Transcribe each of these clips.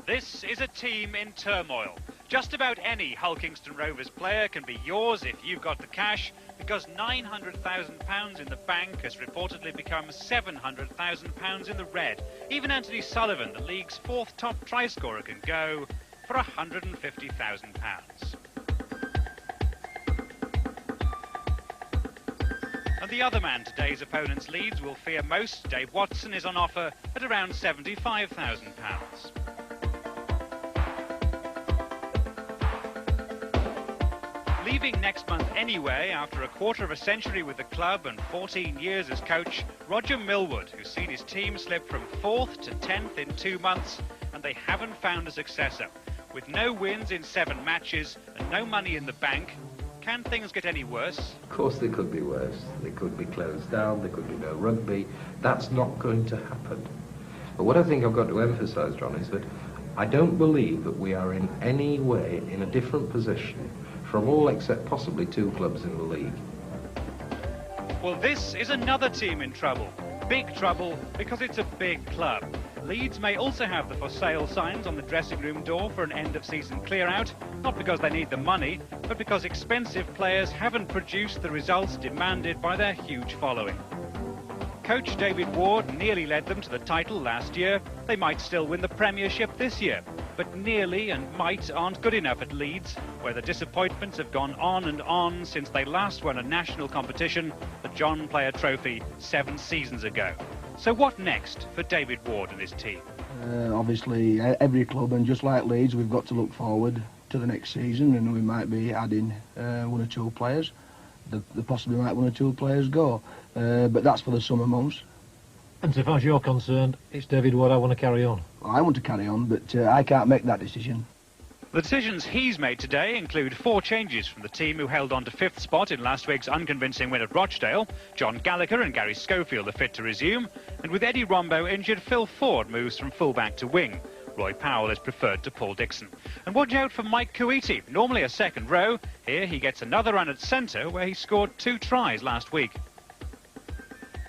This is a team in turmoil. Just about any Hulkingston Rovers player can be yours if you've got the cash, because £900,000 in the bank has reportedly become £700,000 in the red. Even Anthony Sullivan, the league's fourth top try scorer, can go for £150,000. And the other man today's opponents Leeds will fear most, Dave Watson, is on offer at around £75,000. Leaving next month anyway, after a quarter of a century with the club and 14 years as coach, Roger Millwood, who's seen his team slip from 4th to 10th in 2 months, and they haven't found a successor. With no wins in 7 matches and no money in the bank, can things get any worse? Of course they could be worse. They could be closed down, there could be no rugby. That's not going to happen. But what I think I've got to emphasise, John, is that I don't believe that we are in any way in a different position from all except possibly 2 clubs in the league. Well, this is another team in trouble. Big trouble because it's a big club. Leeds may also have the for sale signs on the dressing room door for an end-of-season clear-out, not because they need the money, but because expensive players haven't produced the results demanded by their huge following. Coach David Ward nearly led them to the title last year. They might still win the Premiership this year. But nearly and might aren't good enough at Leeds, where the disappointments have gone on and on since they last won a national competition, the John Player Trophy, 7 seasons ago. So what next for David Ward and his team? Obviously, every club, and just like Leeds, we've got to look forward to the next season, and we might be adding 1 or 2 players. They possibly might 1 or 2 players go, but that's for the summer months. And so far as you're concerned, it's David Ward I want to carry on. I want to carry on, but I can't make that decision. The decisions he's made today include 4 changes from the team who held on to 5th spot in last week's unconvincing win at Rochdale. John Gallagher and Gary Schofield are fit to resume, and with Eddie Rombo injured, Phil Ford moves from fullback to wing. Roy Powell is preferred to Paul Dixon. And watch out for Mike Kuiti, normally a second row. Here he gets another run at centre, where he scored 2 tries last week.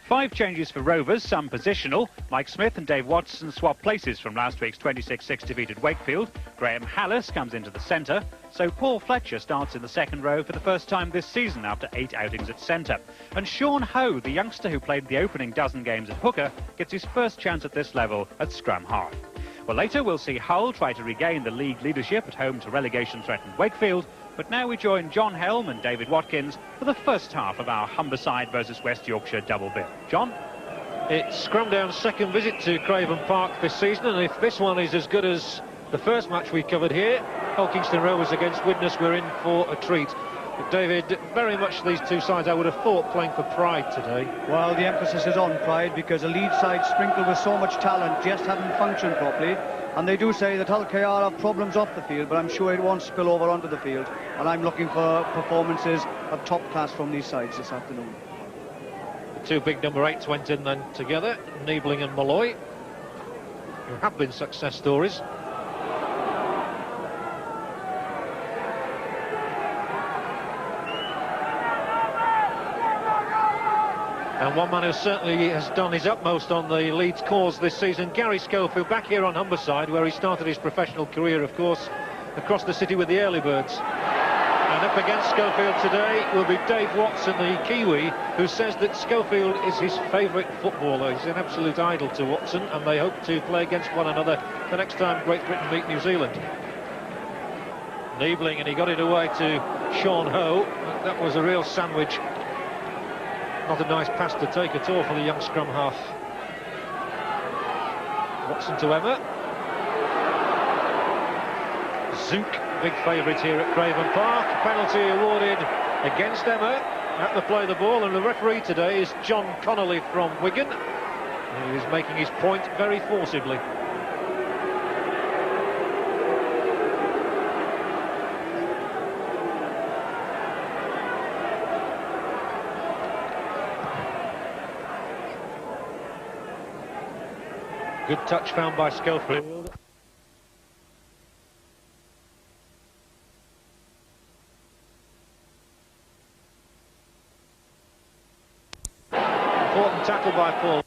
5 changes for Rovers, some positional. Mike Smith and Dave Watson swap places from last week's 26-6 defeat at Wakefield. Graham Hallis comes into the centre, so Paul Fletcher starts in the second row for the first time this season after 8 outings at centre. And Sean Ho, the youngster who played the opening dozen games at hooker, gets his first chance at this level at scrum half. Well, later we'll see Hull try to regain the league leadership at home to relegation-threatened Wakefield, but now we join John Helm and David Watkins for the first half of our Humberside versus West Yorkshire double bill. John? It's Scrumdown's second visit to Craven Park this season, and if this one is as good as the first match we covered here, Hulkingston Rovers against Widnes, we're in for a treat. But David, very much these 2 sides I would have thought playing for pride today. Well, the emphasis is on pride because the Leeds side sprinkled with so much talent just haven't functioned properly. And they do say that Hull KR have problems off the field, but I'm sure it won't spill over onto the field. And I'm looking for performances of top class from these sides this afternoon. The 2 big number 8s went in then together, Niebling and Malloy, who have been success stories. And one man who certainly has done his utmost on the Leeds cause this season, Gary Schofield, back here on Humberside, where he started his professional career, of course, across the city with the Early Birds. And up against Schofield today will be Dave Watson, the Kiwi, who says that Schofield is his favourite footballer. He's an absolute idol to Watson, and they hope to play against one another the next time Great Britain meet New Zealand. Niebling, and he got it away to Sean Ho. That was a real sandwich. Not a nice pass to take at all for the young scrum half. Watson to Emma. Zook, big favourite here at Craven Park. Penalty awarded against Emma. At the play the ball, and the referee today is John Connolly from Wigan. He is making his point very forcibly. Good touch found by Schofield. Important tackle by Paul.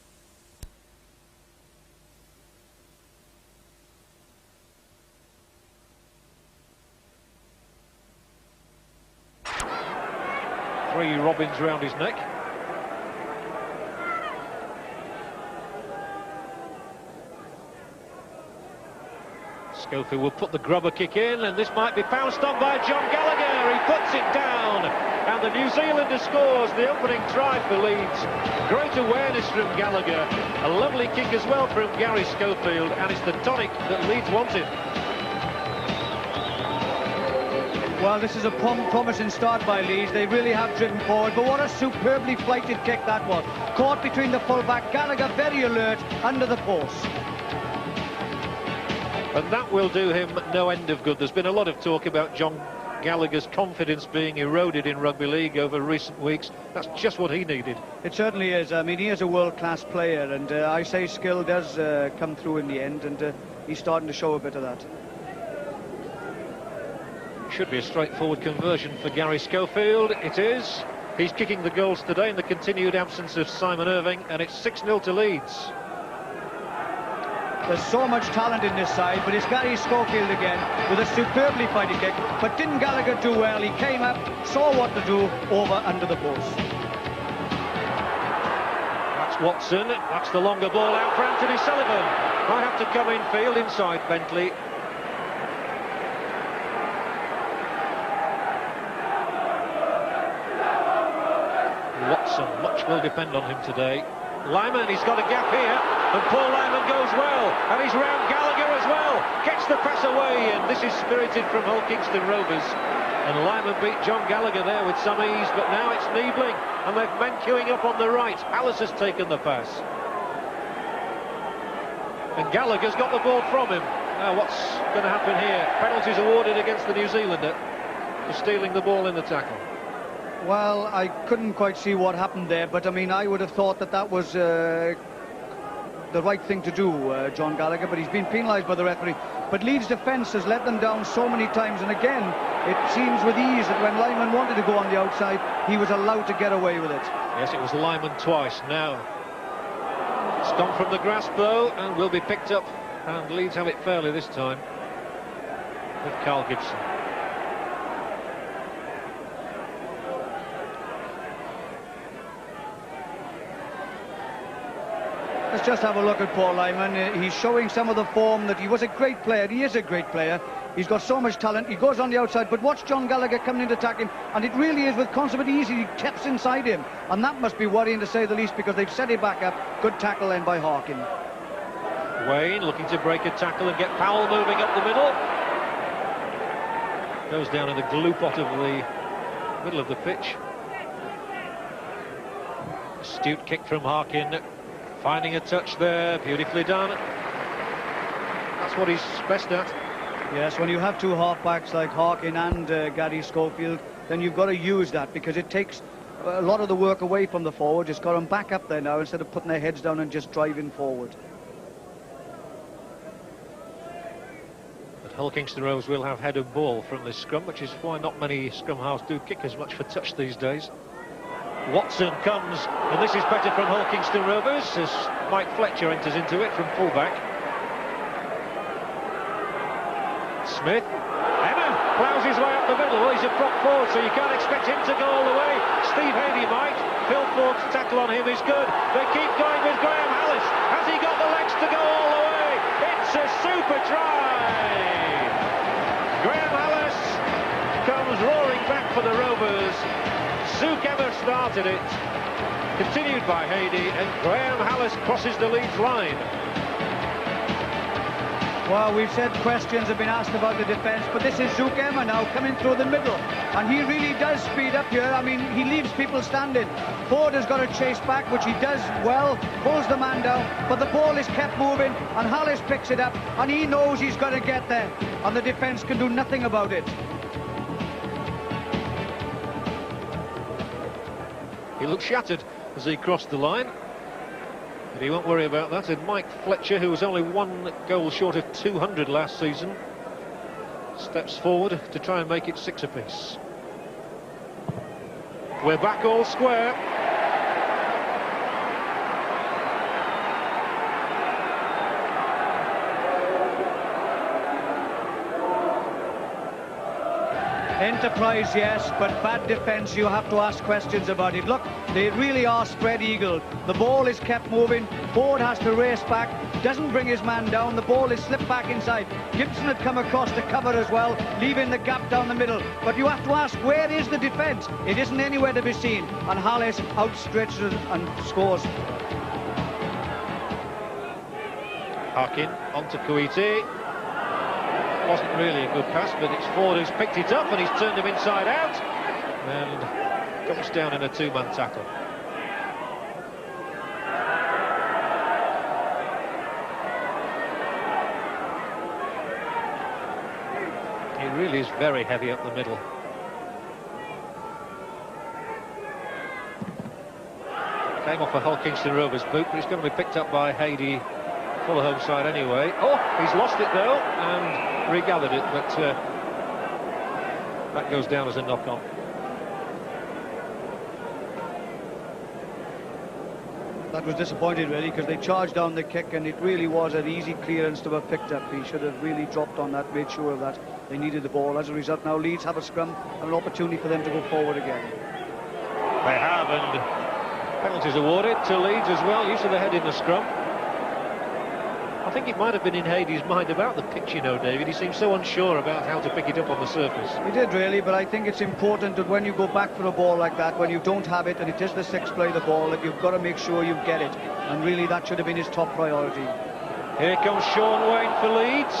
3 robins round his neck. Schofield will put the grubber kick in, and this might be pounced on by John Gallagher. He puts it down, and the New Zealander scores the opening try for Leeds. Great awareness from Gallagher, a lovely kick as well from Gary Schofield, and it's the tonic that Leeds wanted. Well, this is a promising start by Leeds. They really have driven forward, but what a superbly flighted kick that was. Caught between the full-back, Gallagher very alert, under the post. And that will do him no end of good. There's been a lot of talk about John Gallagher's confidence being eroded in rugby league over recent weeks. That's just what he needed. It certainly is. I mean, he is a world-class player, and I say skill does come through in the end, and he's starting to show a bit of that. Should be a straightforward conversion for Gary Schofield. It is. He's kicking the goals today in the continued absence of Simon Irving, and it's 6-0 to Leeds. There's so much talent in this side, but it's Gary Schofield again with a superbly fighting kick. But didn't Gallagher do well? He came up, saw what to do, over under the post. That's Watson. That's the longer ball out for Anthony Sullivan. Might have to come in field inside Bentley. Watson, much will depend on him today. Lyman, he's got a gap here, and Paul Lyman goes well, and he's round Gallagher as well. Gets the pass away, and this is spirited from Hull Kingston Rovers. And Lyman beat John Gallagher there with some ease, but now it's Niebling, and they've men queuing up on the right. Alice has taken the pass. And Gallagher's got the ball from him. Now what's going to happen here? Penalties awarded against the New Zealander for stealing the ball in the tackle. Well, I couldn't quite see what happened there, but I mean, I would have thought that that was the right thing to do, John Gallagher, but he's been penalised by the referee. But Leeds' defence has let them down so many times, and again, it seems with ease that when Lyman wanted to go on the outside, he was allowed to get away with it. Yes, it was Lyman twice now. It's gone from the grasp, though, and will be picked up, and Leeds have it fairly this time with Carl Gibson. Let's just have a look at Paul Lyman. He's showing some of the form that he was a great player. He is a great player. He's got so much talent. He goes on the outside, but watch John Gallagher coming in to attack him, and it really is with consummate ease. He taps inside him, and that must be worrying to say the least, because they've set it back up. Good tackle then by Harkin. Wayne looking to break a tackle and get Powell moving up the middle. Goes down in the glue pot of the middle of the pitch. Astute kick from Harkin. Finding a touch there, beautifully done. That's what he's best at. Yes, when you have two halfbacks like Harkin and Gary Schofield, then you've got to use that, because it takes a lot of the work away from the forward. It's got them back up there now instead of putting their heads down and just driving forward. But Hull Kingston Rovers will have head of ball from this scrum, which is why not many scrum halves do kick as much for touch these days. Watson comes, and this is better from Hull Kingston Rovers as Mike Fletcher enters into it from fullback. Smith, Emma ploughs his way up the middle. Well, he's a prop forward, so you can't expect him to go all the way. Steve Hadey might. Phil Ford's tackle on him is good. They keep going with Graham Hallis. Has he got the legs to go all the way? It's a super try! Graham Hallis comes roaring back for the Rovers. Zook ever started it, continued by Hadey, and Graham Hallis crosses the Leeds line. Well, we've said questions have been asked about the defence, but this is Zook Emma now coming through the middle, and he really does speed up here. I mean, he leaves people standing. Ford has got to chase back, which he does well, pulls the man down, but the ball is kept moving, and Hallis picks it up, and he knows he's got to get there, and the defence can do nothing about it. He looked shattered as he crossed the line, but he won't worry about that. And Mike Fletcher, who was only 1 goal short of 200 last season, steps forward to try and make it 6 apiece. We're back all square. Enterprise, yes, but bad defence, you have to ask questions about it. Look, they really are spread-eagled. The ball is kept moving. Ford has to race back, doesn't bring his man down. The ball is slipped back inside. Gibson had come across to cover as well, leaving the gap down the middle. But you have to ask, where is the defence? It isn't anywhere to be seen. And Hallis outstretches and scores. Harkin onto Kuiti. Wasn't really a good pass, but it's Ford who's picked it up and he's turned him inside out and comes down in a two-man tackle. He really is very heavy up the middle. Came off a Hull Kingston Rovers boot, but he's going to be picked up by Hady, full home side anyway. Oh, he's lost it though and regathered it, but that goes down as a knock-on. That was disappointing really, because they charged down the kick and it really was an easy clearance to have picked up. He should have really dropped on that, made sure of that. They needed the ball. As a result, now Leeds have a scrum and an opportunity for them to go forward again. They have, and penalties awarded to Leeds as well. Use of the head in the scrum. I think it might have been in Hady's mind about the pitch, you know, David. He seemed so unsure about how to pick it up on the surface. He did really, but I think it's important that when you go back for a ball like that, when you don't have it and it is the sixth play the ball, that you've got to make sure you get it. And really that should have been his top priority. Here comes Sean Wayne for Leeds.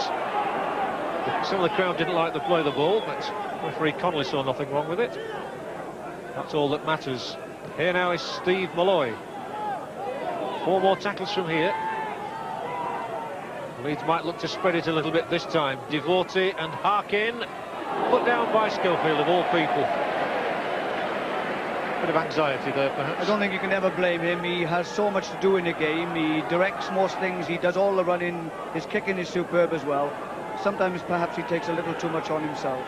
Some of the crowd didn't like the play of the ball, but referee Connolly saw nothing wrong with it. That's all that matters. Here now is Steve Malloy. 4 more tackles from here. Leeds might look to spread it a little bit this time. Devorty and Harkin, put down by Schofield of all people. Bit of anxiety there, perhaps. I don't think you can ever blame him. He has so much to do in the game. He directs most things. He does all the running. His kicking is superb as well. Sometimes perhaps he takes a little too much on himself.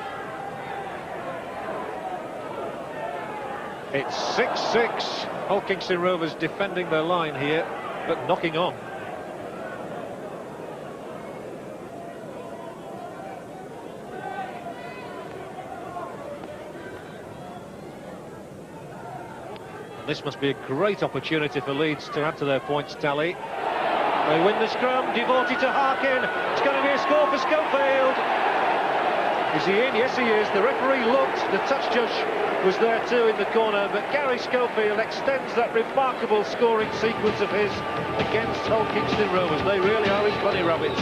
It's 6-6. Hull Kingston Rovers defending their line here, but knocking on. This must be a great opportunity for Leeds to add to their points tally. They win the scrum, Devorty to Harkin. It's going to be a score for Schofield. Is he in? Yes, he is. The referee looked, the touch judge was there too in the corner, but Gary Schofield extends that remarkable scoring sequence of his against Hull Kingston Rovers. They really are his bunny rabbits.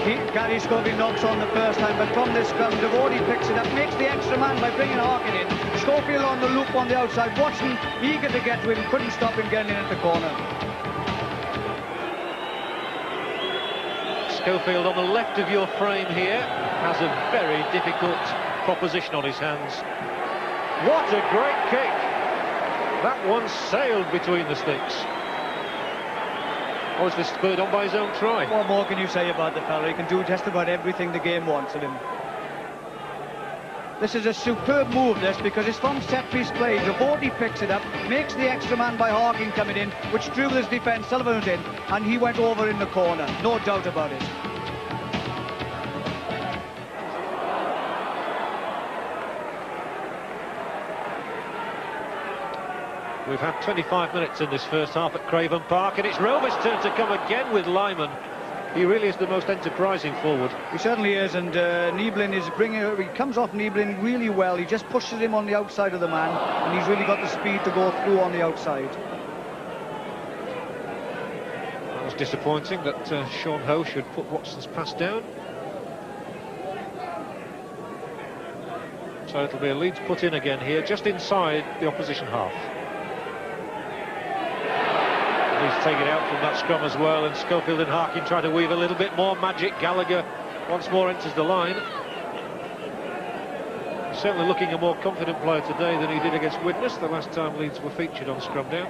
Gary Schofield knocks on the first time, but from this scrum, Devorty picks it up, makes the extra man by bringing Harkin in. Schofield on the loop on the outside, Watson eager to get to him, couldn't stop him getting in at the corner. Schofield on the left of your frame here has a very difficult proposition on his hands. What a great kick! That one sailed between the sticks. Or is this spurred on by his own try? What more can you say about the fella? He can do just about everything the game wants of him. This is a superb move, this, because it's from set-piece play. Devorty picks it up, makes the extra man by Harkin coming in, which drew his defence. Sullivan was in, and he went over in the corner. No doubt about it. We've had 25 minutes in this first half at Craven Park, and it's Rovers' turn to come again with Lyman. He really is the most enterprising forward. He certainly is, and Nieblin is he comes off Nieblin really well. He just pushes him on the outside of the man, and he's really got the speed to go through on the outside. That was disappointing that Sean Ho should put Watson's pass down. So it'll be a Leeds put in again here, just inside the opposition half. He's taken out from that scrum as well, and Schofield and Harkin try to weave a little bit more magic. Gallagher once more enters the line. He's certainly looking a more confident player today than he did against Widnes the last time Leeds were featured on SCRUMDOWN.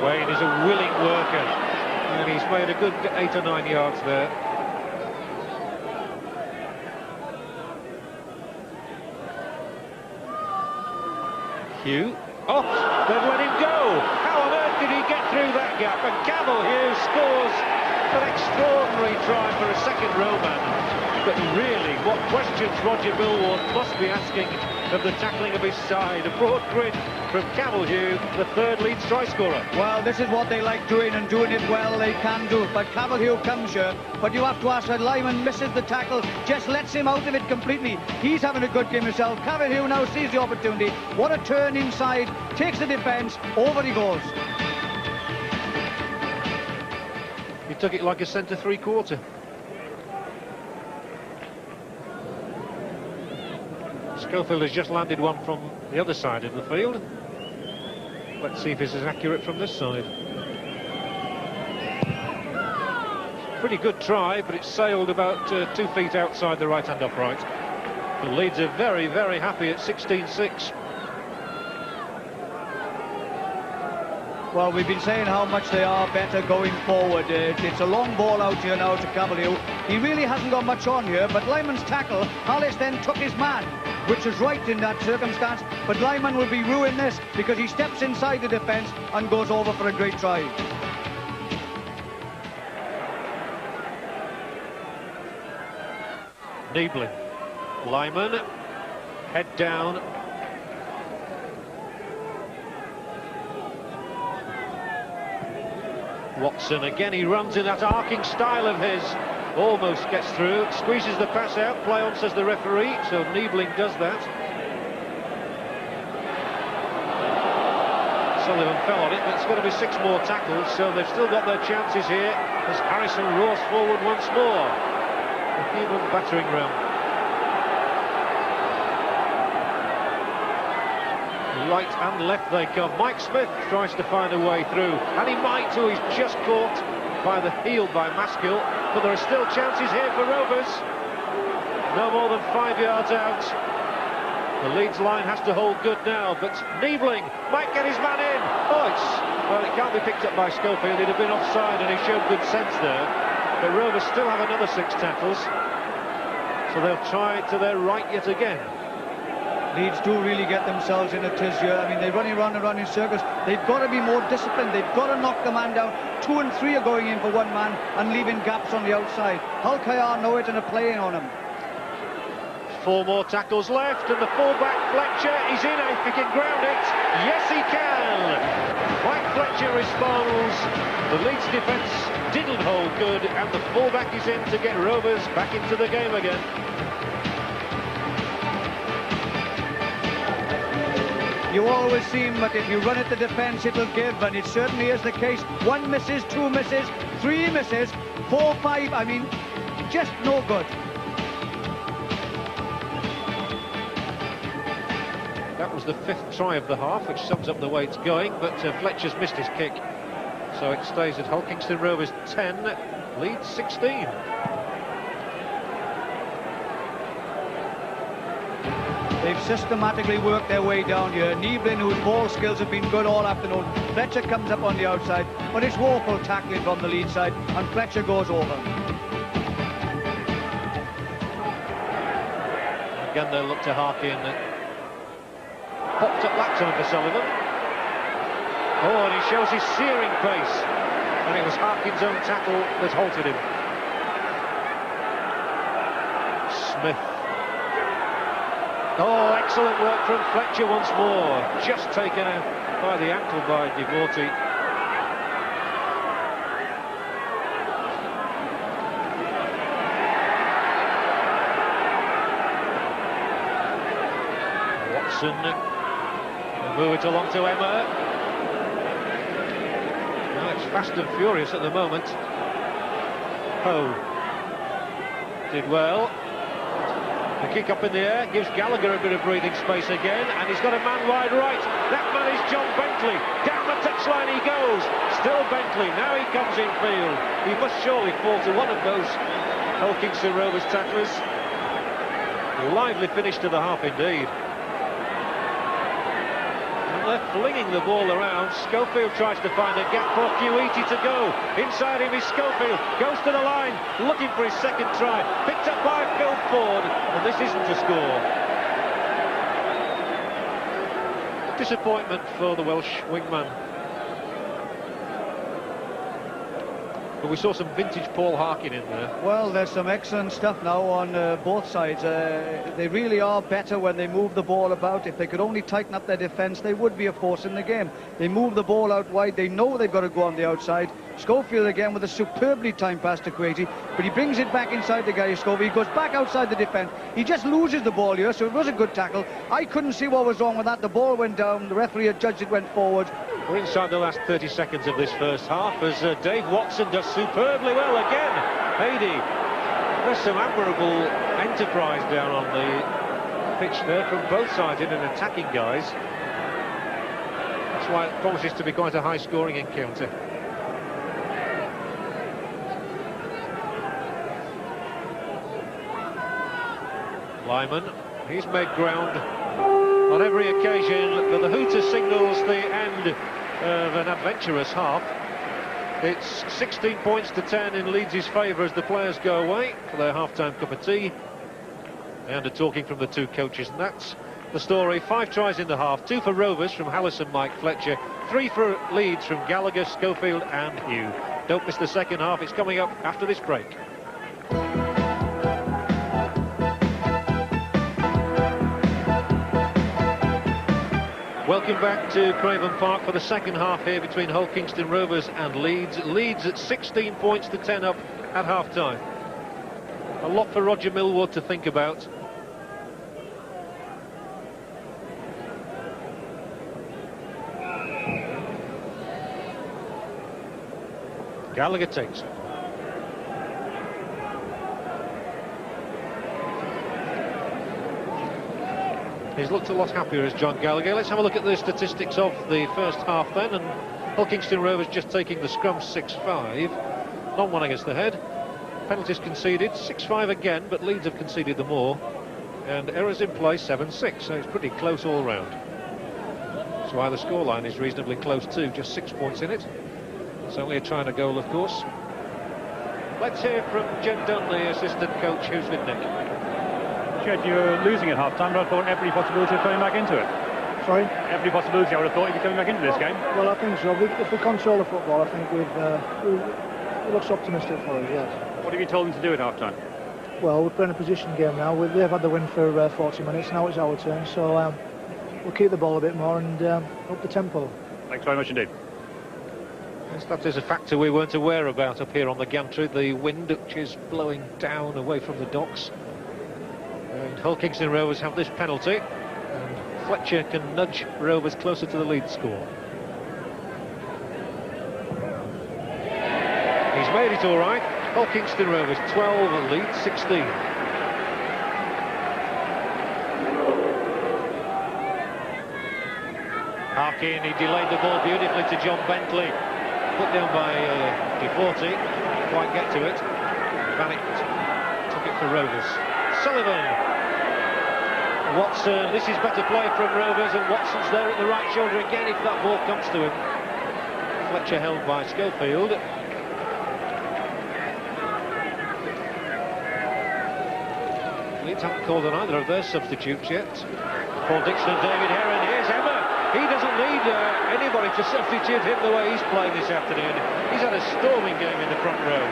Wayne is a willing worker, and he's made a good 8 or 9 yards there. Hugh Oh, they've let him go. How on earth did he get through that gap? And Hughes scores an extraordinary try for a second-row man. But really, what questions Roger Millward must be asking of the tackling of his side. A broad grin from Hughes, the third Leeds try scorer. Well, this is what they like doing, and doing it well they can do. But Hughes comes here, but you have to ask that Lyman misses the tackle, just lets him out of it completely. He's having a good game himself. Hughes now sees the opportunity. What a turn inside, takes the defence, over he goes. He took it like a centre three-quarter. Schofield has just landed one from the other side of the field. Let's see if it's as accurate from this side. Pretty good try, but it sailed about 2 feet outside the right-hand upright. The Leeds are very, very happy at 16-6. Well, we've been saying how much they are better going forward. It's a long ball out here now to Hughes. He really hasn't got much on here, but Lyman's tackle, Hollis then took his man, which is right in that circumstance, but Lyman will be ruining this because he steps inside the defence and goes over for a great try. Niebling, Lyman, head down. Watson again, he runs in that arcing style of his, almost gets through, squeezes the pass out, play on says the referee, so Niebling does that. Sullivan fell on it, but it's going to be 6 more tackles, so they've still got their chances here as Harrison roars forward once more. A human battering ram. Right and left they come. Mike Smith tries to find a way through, and he might too. He's just caught by the heel by Maskill, but there are still chances here for Rovers. No more than 5 yards out. The Leeds line has to hold good now, but Niebling might get his man in. Oh, well, it can't be picked up by Schofield. He'd have been offside, and he showed good sense there. But Rovers still have another 6 tackles, so they'll try to their right yet again. Leeds do really get themselves in a tizzy. I mean, they're running around in circles. They've got to be more disciplined. They've got to knock the man down. 2 and 3 are going in for one man and leaving gaps on the outside. Hull KR know it and are playing on him. 4 more tackles left, and the fullback Fletcher is in. If he can ground it, yes he can. Mike Fletcher responds. The Leeds defence didn't hold good, and the fullback is in to get Rovers back into the game again. You always seem that if you run at the defence, it'll give, and it certainly is the case. 1 misses, 2 misses, 3 misses, 4, 5, I mean, just no good. That was the 5th try of the half, which sums up the way it's going, but Fletcher's missed his kick. So it stays at Hull Kingston Rovers 10, Leeds 16. They've systematically worked their way down here. Niebling, whose ball skills have been good all afternoon. Fletcher comes up on the outside, but it's woeful tackling from the Leeds side, and Fletcher goes over. Again, they'll look to Harkin. Popped up that time for Sullivan. Oh, and he shows his searing pace. And it was Harkin's own tackle that halted him. Smith. Oh, excellent work from Fletcher once more. Just taken out by the ankle by Devorti. Watson. Move it along to Emma. Well, it's fast and furious at the moment. Poe did well. The kick up in the air gives Gallagher a bit of breathing space again, and he's got a man wide right. That man is John Bentley. Down the touchline he goes. Still Bentley. Now he comes in field. He must surely fall to one of those Hull Kingston Rovers tacklers. A lively finish to the half indeed. They're flinging the ball around. Schofield tries to find a gap for Queety to go. Inside him is Schofield. Goes to the line, looking for his second try. Picked up by Phil Ford, and this isn't a score. Disappointment for the Welsh wingman. But we saw some vintage Paul Harkin in there. Well, there's some excellent stuff now on both sides. They really are better when they move the ball about. If they could only tighten up their defence, they would be a force in the game. They move the ball out wide. They know they've got to go on the outside. Schofield again with a superbly timed pass to Quatey, but he brings it back inside the guy, Schofield. He goes back outside the defence. He just loses the ball here, so it was a good tackle. I couldn't see what was wrong with that. The ball went down. The referee had judged it went forward. We're inside the last 30 seconds of this first half as Dave Watson does superbly well again. Hady, there's some admirable enterprise down on the pitch there from both sides in an attacking guise. That's why it promises to be quite a high-scoring encounter. Lyman, he's made ground on every occasion, but the hooter signals the end of an adventurous half. It's 16 points to 10 in Leeds' favour as the players go away for their half-time cup of tea. And a talking from the two coaches, and that's the story. 5 tries in the half, 2 for Rovers from Hallis and Mike Fletcher, 3 for Leeds from Gallagher, Schofield and Hugh. Don't miss the second half, it's coming up after this break. Welcome back to Craven Park for the second half here between Hull Kingston Rovers and Leeds. Leeds at 16 points to 10 up at half-time. A lot for Roger Millward to think about. Gallagher takes it. He's looked a lot happier as John Gallagher. Let's have a look at the statistics of the first half then. And Hull Kingston Rovers just taking the scrum 6-5. Not one against the head. Penalties conceded, 6-5 again, but Leeds have conceded them more. And errors in play, 7-6, so it's pretty close all round. That's why the scoreline is reasonably close too, just 6 points in it. It's only a try and a goal, of course. Let's hear from Jed Dunn, the assistant coach, who's with Nick. Jed, you're losing at half-time, but I thought every possibility of coming back into it. Sorry? Every possibility I would have thought you'd be coming back into this game. Well, I think so. If we control the football, I think it looks optimistic for us, yes. What have you told them to do at half-time? Well, we're playing a position game now. They've had the win for 40 minutes. Now it's our turn, so we'll keep the ball a bit more and up the tempo. Thanks very much indeed. Yes, that is a factor we weren't aware about up here on the gantry. The wind, which is blowing down away from the docks. And Hull Kingston Rovers have this penalty. And Fletcher can nudge Rovers closer to the lead score. He's made it all right. Hull Kingston Rovers 12, Leeds 16. Harkin, he delayed the ball beautifully to John Bentley. Put down by DeForty. Quite get to it. Bannock took it for Rovers. Sullivan. Watson, this is better play from Rovers, and Watson's there at the right shoulder again if that ball comes to him. Fletcher held by Schofield. Leeds haven't called on either of their substitutes yet. Paul Dixon and David Heron. Here's Emma. He doesn't need anybody to substitute him the way he's playing this afternoon. He's had a storming game in the front row.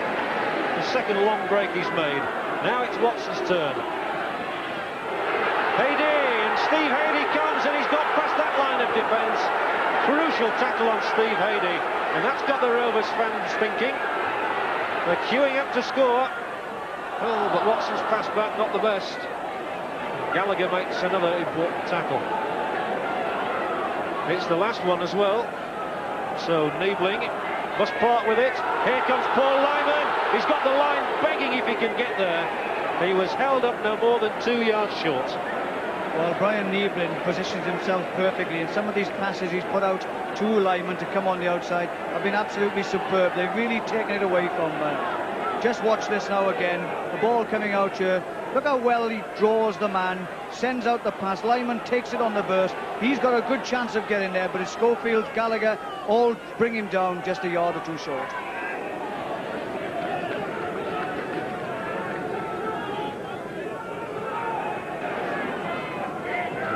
The second long break he's made. Now it's Watson's turn. Hady, and Steve Hady comes, and he's got past that line of defence. Crucial tackle on Steve Hady, and that's got the Rovers fans thinking. They're queuing up to score. Oh, but Watson's pass back, not the best. Gallagher makes another important tackle. It's the last one as well. So Niebling must part with it. Here comes Paul Lyman. He's got the line begging if he can get there. He was held up no more than 2 yards short. Well, Brian Niebling positions himself perfectly, and some of these passes he's put out to Lyman to come on the outside have been absolutely superb. They've really taken it away from just watch this now again. The ball coming out here. Look how well he draws the man, sends out the pass. Lyman takes it on the burst. He's got a good chance of getting there, but it's Schofield, Gallagher, all bring him down just a yard or two short.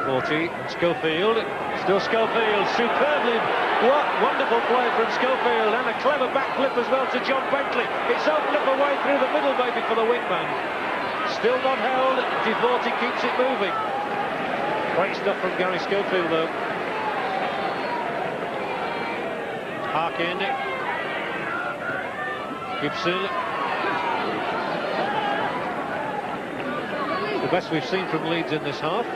40. And Schofield, still Schofield, superbly, what wonderful play from Schofield, and a clever backflip as well to John Bentley. It's opened up a way through the middle, maybe, for the wingman. Still not held, Devorty keeps it moving. Great stuff from Gary Schofield, though. Harkin, Gibson. The best we've seen from Leeds in this half.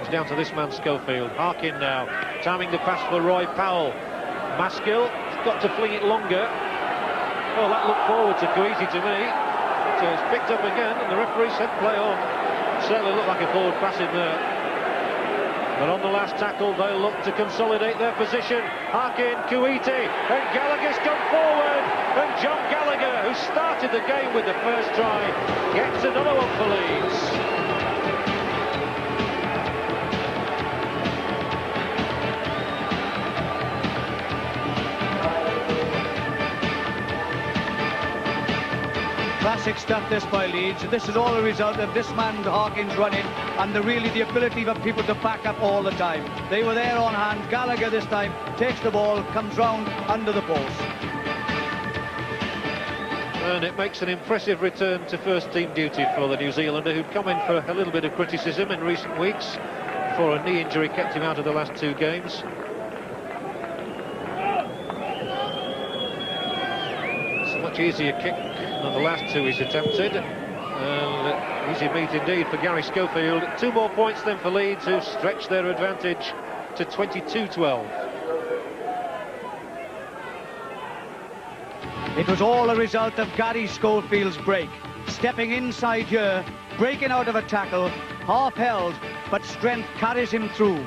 It's down to this man, Schofield. Harkin now, timing the pass for Roy Powell. Maskill, got to fling it longer. Well, that looked forward to Coetzee to me. So it's picked up again, and the referee said play on. Certainly looked like a forward pass in there. But on the last tackle, they'll look to consolidate their position. Harkin, Coetzee, and Gallagher's gone forward. And John Gallagher, who started the game with the first try, gets another one for Leeds. Classic stuff this by Leeds. This is all a result of this man Harkins running and really the ability for people to back up all the time. They were there on hand. Gallagher this time takes the ball, comes round under the post. And it makes an impressive return to first team duty for the New Zealander, who'd come in for a little bit of criticism in recent weeks before a knee injury kept him out of the last 2 games. It's a much easier kick than the last 2 he's attempted, and easy meat indeed for Gary Schofield. 2 more points then for Leeds, who've stretched their advantage to 22-12. It was all a result of Gary Schofield's break. Stepping inside here, breaking out of a tackle, half held, but strength carries him through.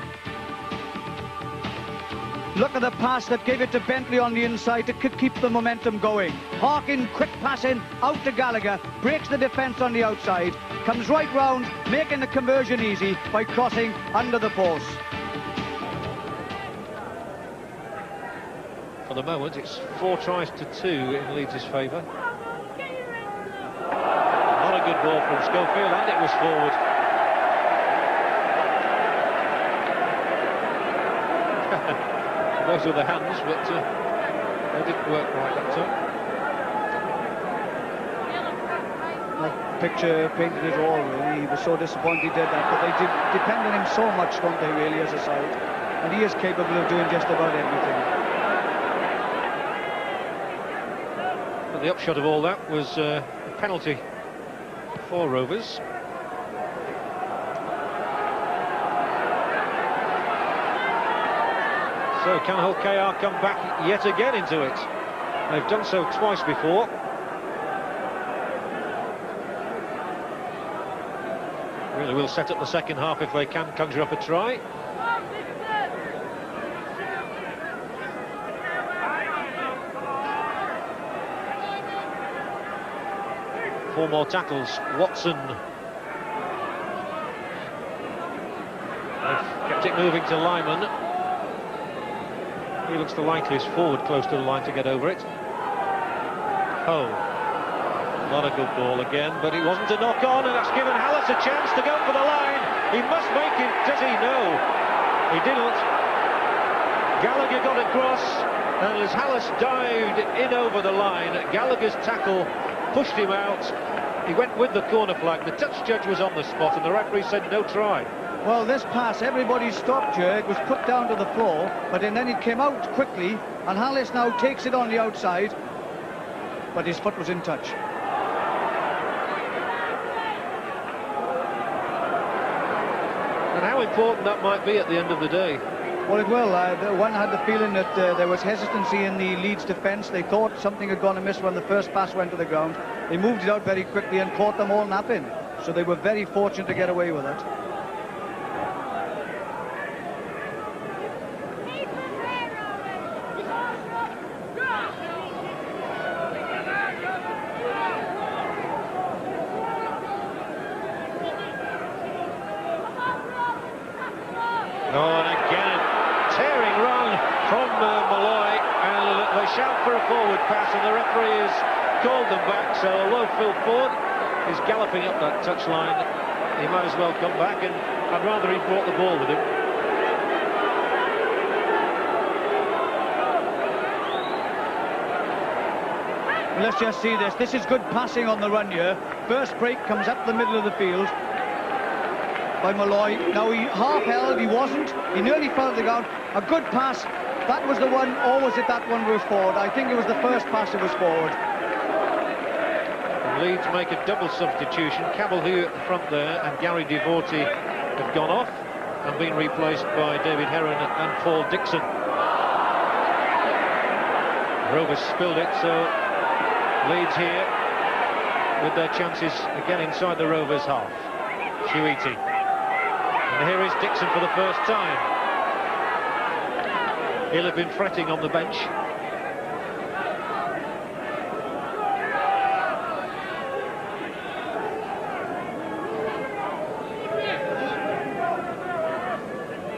Look at the pass that gave it to Bentley on the inside to keep the momentum going. Harkin, quick passing, out to Gallagher, breaks the defence on the outside, comes right round, making the conversion easy by crossing under the post. For the moment, it's 4 tries to 2 in Leeds' favour. Not a good ball from Schofield, and it was forward. Those were the hands, but they didn't work right that time. That picture painted it all, really. He was so disappointed he did that, but they depend on him so much, don't they, really, as a side? And he is capable of doing just about everything. But the upshot of all that was a penalty for Rovers. So can Hull KR come back yet again into it? They've done so twice before. Really will set up the second half if they can conjure up a try. Four more tackles. Watson. They've kept it moving to Lyman. He looks the likeliest forward close to the line to get over it. Oh, not a good ball again, but it wasn't a knock-on, and that's given Hallis a chance to go for the line. He must make it, does he? No, he didn't. Gallagher got across, and as Hallis dived in over the line, Gallagher's tackle pushed him out. He went with the corner flag. The touch judge was on the spot, and the referee said no try. Well, this pass, everybody stopped here. It was put down to the floor, but then it came out quickly, and Hallis now takes it on the outside, but his foot was in touch. And how important that might be at the end of the day. Well, it will. One had the feeling that there was hesitancy in the Leeds defence. They thought something had gone amiss when the first pass went to the ground. They moved it out very quickly and caught them all napping. So they were very fortunate to get away with it. For a forward pass, and the referee has called them back. So although Phil Ford is galloping up that touchline, he might as well come back and I'd rather he brought the ball with him. Let's just see this. This is good passing on the run here. First break comes up the middle of the field by Malloy. Now he half held, he wasn't. He nearly fell to the ground. A good pass. That was the one, or was it that one was forward? I think it was the first pass that was forward. Leeds make a double substitution. Cabell here at the front there, and Gary Devorty have gone off and been replaced by David Heron and Paul Dixon. Rovers spilled it, so Leeds here with their chances again inside the Rovers half. Shuiti. And here is Dixon for the first time. He'll have been fretting on the bench.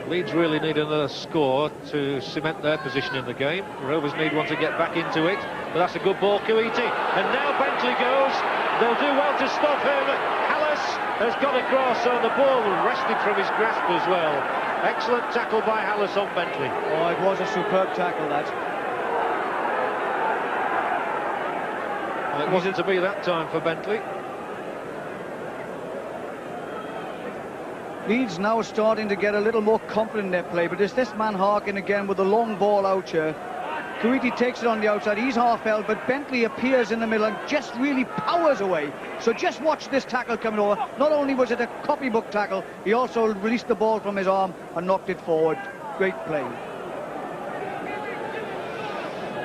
Leeds really need another score to cement their position in the game. Rovers need one to get back into it, but that's a good ball, Kuiti. And now Bentley goes. They'll do well to stop him. Hallis has got across, and the ball wrested from his grasp as well. Excellent tackle by Hallis on Bentley. Oh, it was a superb tackle, that. Well, it wasn't to be that time for Bentley. Leeds now starting to get a little more confident in their play, but it's this man Harkin again with the long ball out here. Kuiti takes it on the outside, he's half held, but Bentley appears in the middle and just really powers away. So just watch this tackle coming over. Not only was it a copybook tackle, he also released the ball from his arm and knocked it forward. Great play.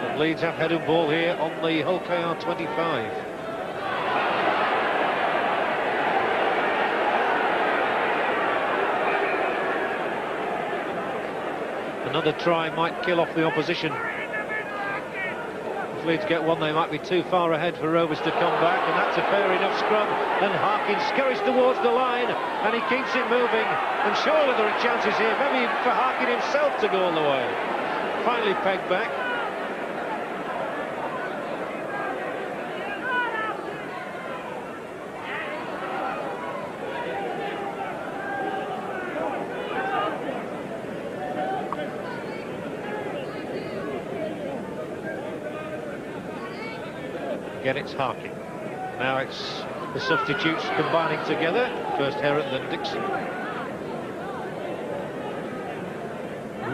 But Leeds have head and ball here on the Hull KR 25. Another try might kill off the opposition. If Leeds get one, they might be too far ahead for Rovers to come back, and that's a fair enough scrum. And Harkin scurries towards the line, and he keeps it moving. And surely there are chances here, maybe for Harkin himself to go all the way. Finally pegged back. Again, it's Harkin. Now it's the substitutes combining together. First Heron, then Dixon.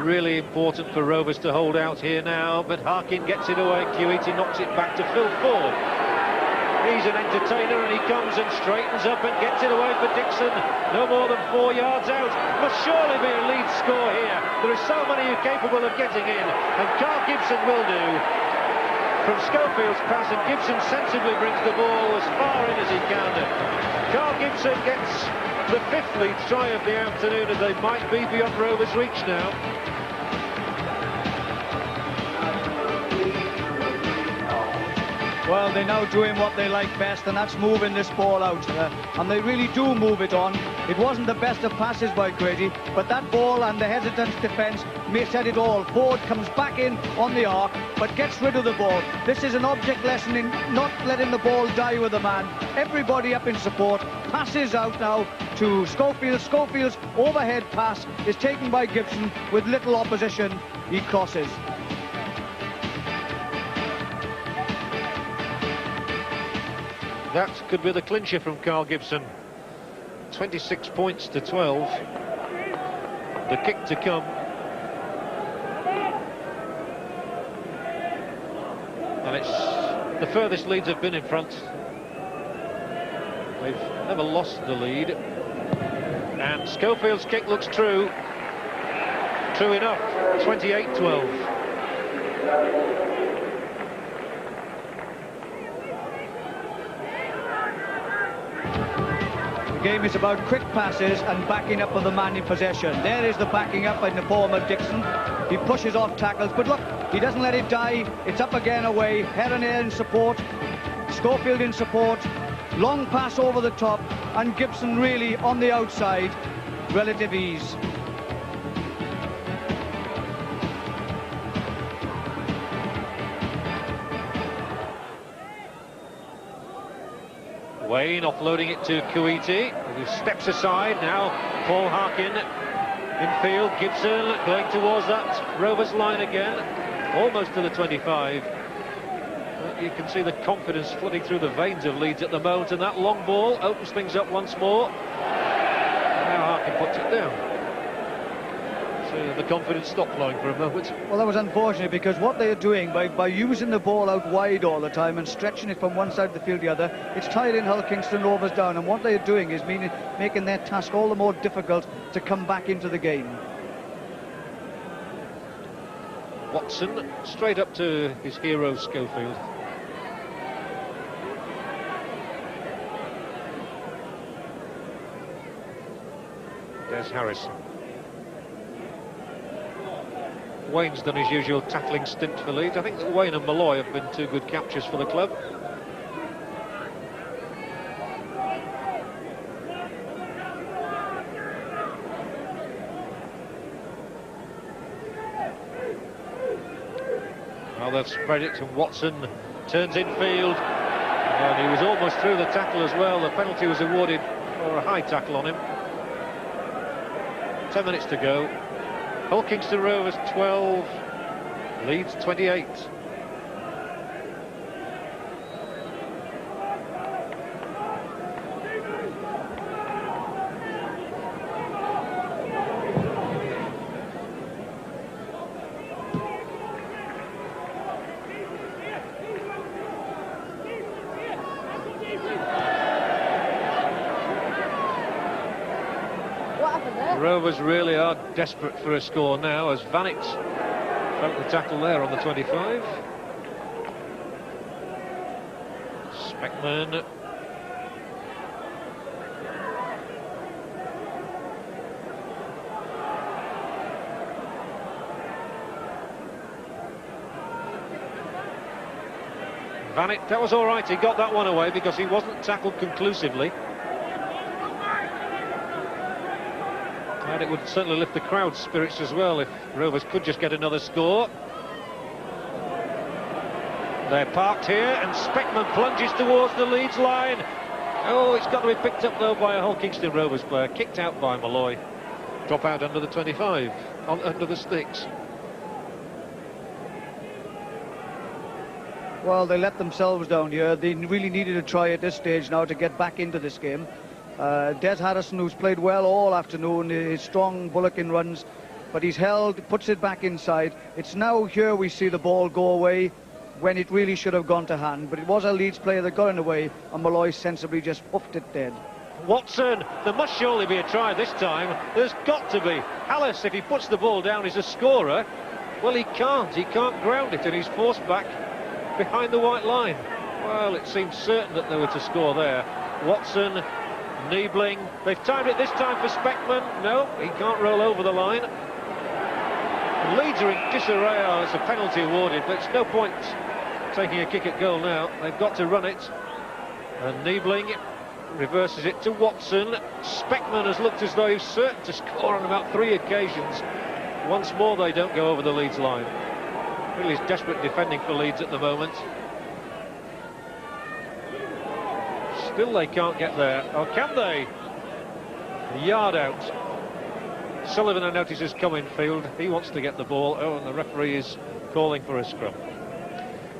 Really important for Rovers to hold out here now, but Harkin gets it away. Kuiti knocks it back to Phil Ford. He's an entertainer, and he comes and straightens up and gets it away for Dixon. No more than 4 yards out. Must surely be a Leeds score here. There are so many who are capable of getting in, and Carl Gibson will do. From Schofield's pass, and Gibson sensibly brings the ball as far in as he can. Carl Gibson gets the 5th Leeds try of the afternoon, and they might be beyond Rovers' reach now. Well, they're now doing what they like best, and that's moving this ball out. And they really do move it on. It wasn't the best of passes by Grady, but that ball and the hesitant defence may set it all. Ford comes back in on the arc, but gets rid of the ball. This is an object lesson in not letting the ball die with a man. Everybody up in support. Passes out now to Schofield. Schofield's overhead pass is taken by Gibson with little opposition. He crosses. That could be the clincher from Carl Gibson. 26 points to 12. The kick to come. And it's the furthest Leeds have been in front. They've never lost the lead. And Schofield's kick looks true. True enough. 28-12. The game is about quick passes and backing up of the man in possession. There is the backing up by the form of Dixon. He pushes off tackles, but look, he doesn't let it die. It's up again away. Heron in support. Schofield in support. Long pass over the top, and Gibson really on the outside. Relative ease. Wayne offloading it to Kuiti, who steps aside now. Paul Harkin in field. Gibson going towards that Rovers line again, almost to the 25. You can see the confidence flooding through the veins of Leeds at the moment, and that long ball opens things up once more. Now Harkin puts it down. So the confidence stopped flowing for a moment. Well, that was unfortunate, because what they're doing by using the ball out wide all the time and stretching it from one side of the field to the other, it's tiring Hull Kingston Rovers down, and what they're doing is making their task all the more difficult to come back into the game. Watson straight up to his hero Schofield. There's Harrison. Wayne's done his usual tackling stint for Leeds. I think that Wayne and Malloy have been two good captures for the club. Well, they've spread it, and Watson turns infield. And he was almost through the tackle as well. The penalty was awarded for a high tackle on him. 10 minutes to go. Hull Kingston Rovers 12, Leeds 28. Rovers really are desperate for a score now, as Vanit broke the tackle there on the 25. Speckman. Vanit, that was all right, he got that one away because he wasn't tackled conclusively. And it would certainly lift the crowd's spirits as well if Rovers could just get another score. They're parked here, and Speckman plunges towards the Leeds line. Oh, it's got to be picked up though by a Hull Kingston Rovers player, kicked out by Malloy. Drop out under the 25, under the sticks. Well, they let themselves down here. They really needed to try at this stage now to get back into this game. Des Harrison, who's played well all afternoon, his strong bullocking runs, but he's held, puts it back inside. It's now here we see the ball go away when it really should have gone to hand, but it was a Leeds player that got in the way, and Malloy sensibly just hoofed it dead. Watson, there must surely be a try this time. There's got to be. Hallis, if he puts the ball down, is a scorer. Well, he can't ground it, and he's forced back behind the white line. Well, it seems certain that they were to score there. Watson, Niebling, they've timed it this time for Speckman. No, he can't roll over the line. Leeds are in disarray. Oh, it's a penalty awarded, but it's no point taking a kick at goal now. They've got to run it. And Niebling reverses it to Watson. Speckman has looked as though he's certain to score on about 3 occasions. Once more they don't go over the Leeds line. Really is desperate defending for Leeds at the moment. Still they can't get there. Or can they? A yard out. Sullivan, I notice, has come in field. He wants to get the ball. Oh, and the referee is calling for a scrum.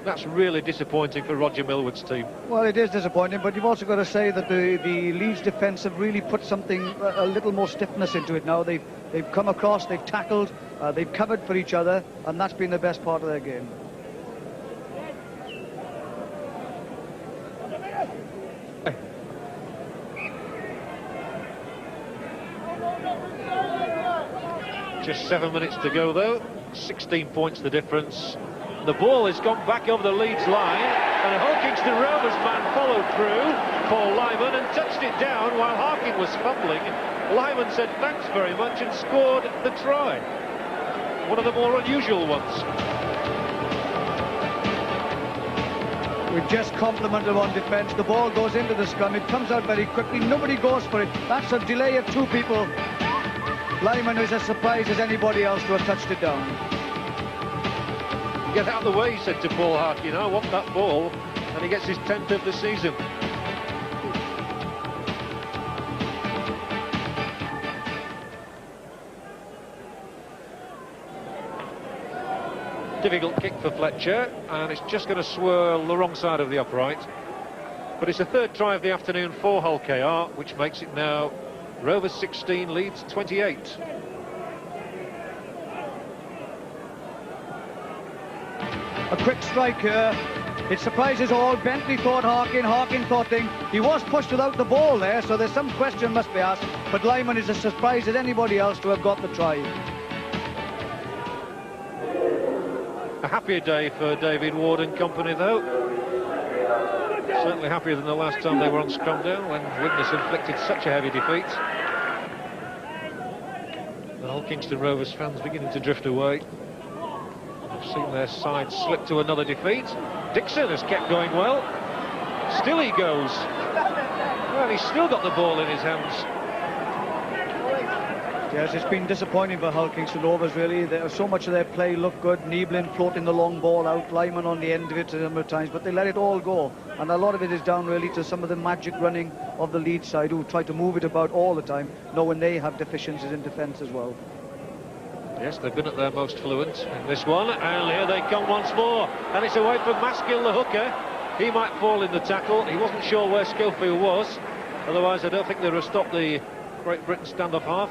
That's really disappointing for Roger Millward's team. Well, it is disappointing, but you've also got to say that the Leeds defence have really put something, a little more stiffness into it now. They've come across, they've tackled, they've covered for each other, and that's been the best part of their game. Just 7 minutes to go, though. 16 points the difference. The ball has gone back over the Leeds line, and a Hull Kingston Rovers man followed through, Paul Lyman, and touched it down while Harkin was fumbling. Lyman said thanks very much and scored the try. One of the more unusual ones. We've just complimented him on defence. The ball goes into the scrum, it comes out very quickly, nobody goes for it. That's a delay of 2 people. Lyman was as surprised as anybody else to have touched it down. Get out of the way, he said to Paul Harkin. I want that ball, and he gets his 10th of the season. Difficult kick for Fletcher, and it's just going to swirl the wrong side of the upright. But it's the third try of the afternoon for Hull KR, which makes it now Rovers 16, Leeds 28. A quick strike here. It surprises all. Bentley thought Harkin, Harkin thought thing. He was pushed without the ball there, so there's some question must be asked. But Lyman is as surprised as anybody else to have got the try. A happier day for David Ward and company, though. Certainly happier than the last time they were on Scrumdown, when Widnes inflicted such a heavy defeat. The Hull Kingston Rovers fans beginning to drift away. They've seen their side slip to another defeat. Dixon has kept going well. Still he goes. Well, he's still got the ball in his hands. Yes, it's been disappointing for Hull Kingston Rovers, really. So much of their play looked good. Nieblin floating the long ball out, Lyman on the end of it a number of times, but they let it all go. And a lot of it is down, really, to some of the magic running of the Leeds side, who try to move it about all the time, knowing they have deficiencies in defence as well. Yes, they've been at their most fluent in this one, and here they come once more. And it's away from Maskill, the hooker. He might fall in the tackle. He wasn't sure where Schofield was. Otherwise, I don't think they would have stopped the Great Britain standoff half.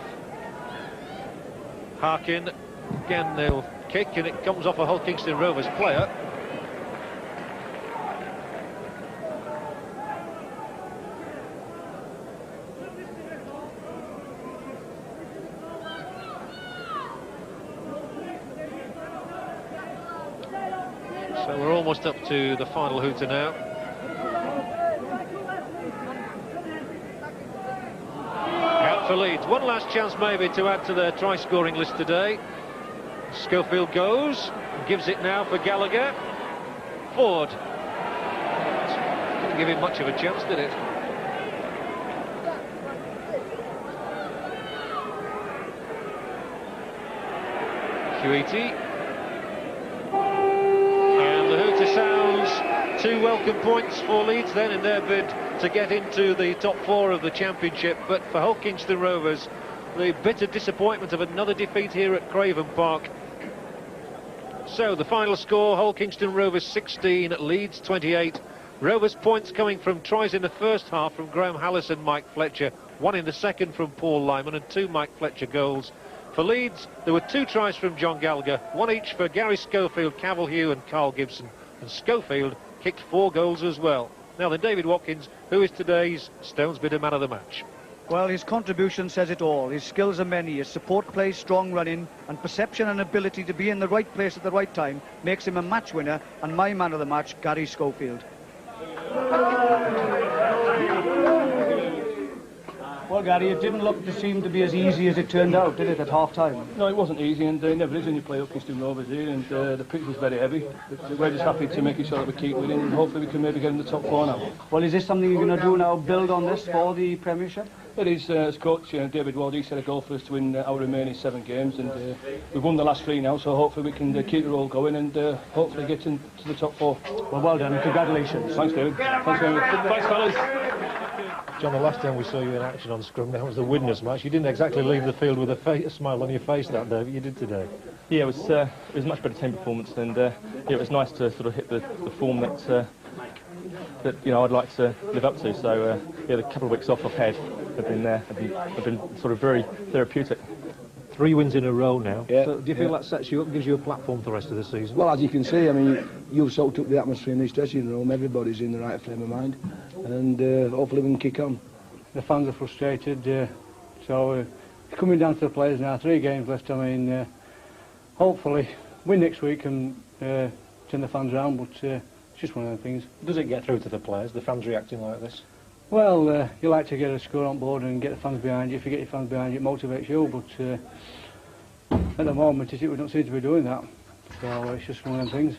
Harkin, again they'll kick, and it comes off a Hull Kingston Rovers player. So we're almost up to the final hooter now. For Leeds, one last chance maybe to add to their try-scoring list today. Schofield goes, gives it now for Gallagher. Ford. Didn't give him much of a chance, did it? Hueti. And the hooter sounds. 2 welcome points for Leeds then in their bid to get into the top 4 of the Championship. But for Hull Kingston Rovers, the bitter disappointment of another defeat here at Craven Park. So the final score, Hull Kingston Rovers 16, Leeds 28. Rovers points coming from tries in the first half from Graham Hallis and Mike Fletcher, 1 in the second from Paul Lyman, and 2 Mike Fletcher goals. For Leeds, there were 2 tries from John Gallagher, 1 each for Gary Schofield, Cavill Hugh and Carl Gibson, and Schofield kicked 4 goals as well. Now then, David Watkins, who is today's Stones Bidder man of the match? Well, his contribution says it all. His skills are many. His support play, strong running, and perception and ability to be in the right place at the right time makes him a match winner, and my man of the match, Gary Schofield. Well, Gary, it didn't look to seem to be as easy as it turned out, did it, at half-time? No, it wasn't easy, and it never is when you play up Kingston Rovers here, and the pitch was very heavy. But we're just happy to make sure that we keep winning, and hopefully we can maybe get in the top 4 now. Well, is this something you're going to do now, build on this for the Premiership? It is, as coach David Ward, he set a goal for us to win our remaining 7 games, and we've won the last 3 now, so hopefully we can keep the roll going and hopefully get into the top 4. Well done, congratulations. Thanks, David. Thanks very much. Thanks, fellas. John, the last time we saw you in action on Scrumdown was the Widnes match. You didn't exactly leave the field with a smile on your face that day, but you did today. Yeah, it was a much better team performance, and yeah, it was nice to sort of hit the form that you know I'd like to live up to. So yeah, the couple of weeks off I've had have been sort of very therapeutic. 3 wins in a row now. Yeah. So do you feel that sets you up, gives you a platform for the rest of the season? Well, as you can see, I mean, you've soaked up the atmosphere in this dressing room. Everybody's in the right frame of mind, and hopefully we can kick on. The fans are frustrated, so it's coming down to the players now. 3 games left. I mean, hopefully win next week and turn the fans around, but it's just one of the things. Does it get through to the players, the fans reacting like this? Well, you like to get a score on board and get the fans behind you. If you get your fans behind you, it motivates you, but at the moment we don't seem to be doing that, so it's just one of them things.